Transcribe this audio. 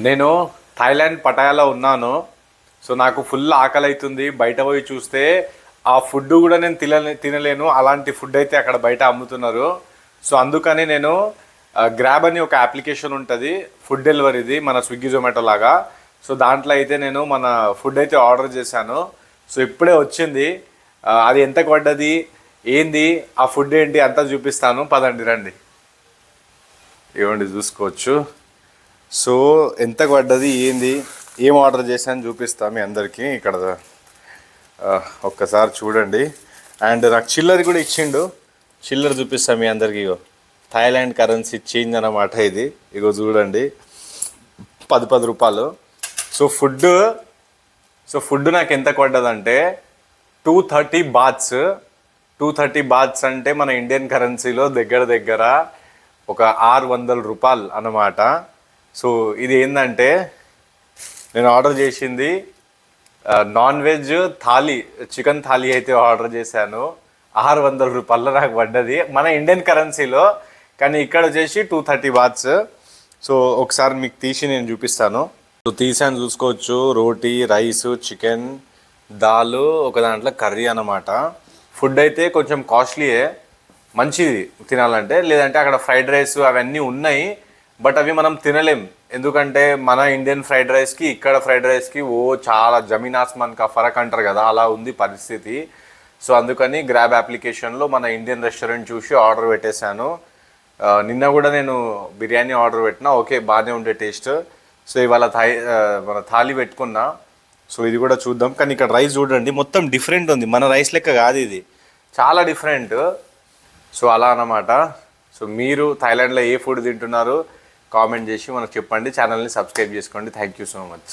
నేను థాయిలాండ్ పటాయాలో ఉన్నాను. సో నాకు ఫుల్ ఆకలి అవుతుంది. బయట పోయి చూస్తే ఆ ఫుడ్ కూడా నేను తినలేను. అలాంటి ఫుడ్ అయితే అక్కడ బయట అమ్ముతున్నారు. సో అందుకని నేను గ్రాబ్ అని ఒక అప్లికేషన్ ఉంటుంది, ఫుడ్ డెలివరీది, మన స్విగ్గీ జొమాటో లాగా. సో దాంట్లో అయితే నేను మన ఫుడ్ అయితే ఆర్డర్ చేశాను. సో ఇప్పుడే వచ్చింది. అది ఎంతకు పడ్డది, ఏంది, ఆ ఫుడ్ ఏంటి అంతా చూపిస్తాను. పదండి రండి. ఇవ్వండి చూసుకోవచ్చు. సో ఎంత పడ్డది, ఏంది, ఏం ఆర్డర్ చేశాను చూపిస్తా మీ అందరికీ. ఇక్కడ ఒక్కసారి చూడండి. అండ్ నాకు చిల్లర కూడా ఇచ్చిండు. చిల్లర చూపిస్తా మీ అందరికీ. ఇగో థాయిలాండ్ కరెన్సీ చేంజ్ అన్నమాట ఇది. ఇగో చూడండి, 10 రూపాయలు. సో ఫుడ్ నాకు ఎంత పడ్డదంటే 230 బాత్స్. 230 బాత్స్ అంటే మన ఇండియన్ కరెన్సీలో దగ్గర దగ్గర ఒక 600 రూపాయలు అన్నమాట. సో ఇది ఏంటంటే నేను ఆర్డర్ చేసింది non veg thali, chicken thali అయితే ఆర్డర్ చేశాను. 600 రూపాయల్లో నాకు పడ్డది మన ఇండియన్ కరెన్సీలో. కానీ ఇక్కడ వచ్చేసి 230 బాత్స్. సో ఒకసారి మీకు తీసి నేను చూపిస్తాను. సో తీసాను చూసుకోవచ్చు. రోటీ, రైస్, చికెన్, దాల్, ఒక దాంట్లో కర్రీ అన్నమాట. ఫుడ్ అయితే కొంచెం కాస్ట్లీయే, మంచిది తినాలంటే. లేదంటే అక్కడ ఫ్రైడ్ రైస్ అవన్నీ ఉన్నాయి, బట్ అవి మనం తినలేం. ఎందుకంటే మన ఇండియన్ ఫ్రైడ్ రైస్కి ఇక్కడ ఫ్రైడ్ రైస్కి చాలా జమీన్ ఆస్మాన్ కా ఫరక్ అంటారు కదా, అలా ఉంది పరిస్థితి. సో అందుకని గ్రాబ్ అప్లికేషన్లో మన ఇండియన్ రెస్టారెంట్ చూసి ఆర్డర్ పెట్టేశాను. నిన్న కూడా నేను బిర్యానీ ఆర్డర్ పెట్టినా, ఓకే బాగానే ఉండే టేస్ట్. సో ఇవాళ మన థాలీ పెట్టుకున్నా. సో ఇది కూడా చూద్దాం. కానీ ఇక్కడ రైస్ చూడండి, మొత్తం డిఫరెంట్ ఉంది, మన రైస్ లెక్క కాదు ఇది, చాలా డిఫరెంట్. సో అలా అన్నమాట. సో మీరు థాయిలాండ్లో ఏ ఫుడ్ తింటున్నారు కామెంట్ చేసి మనకు చెప్పండి. ఛానల్ని సబ్స్క్రైబ్ చేసుకోండి. Thank you so much.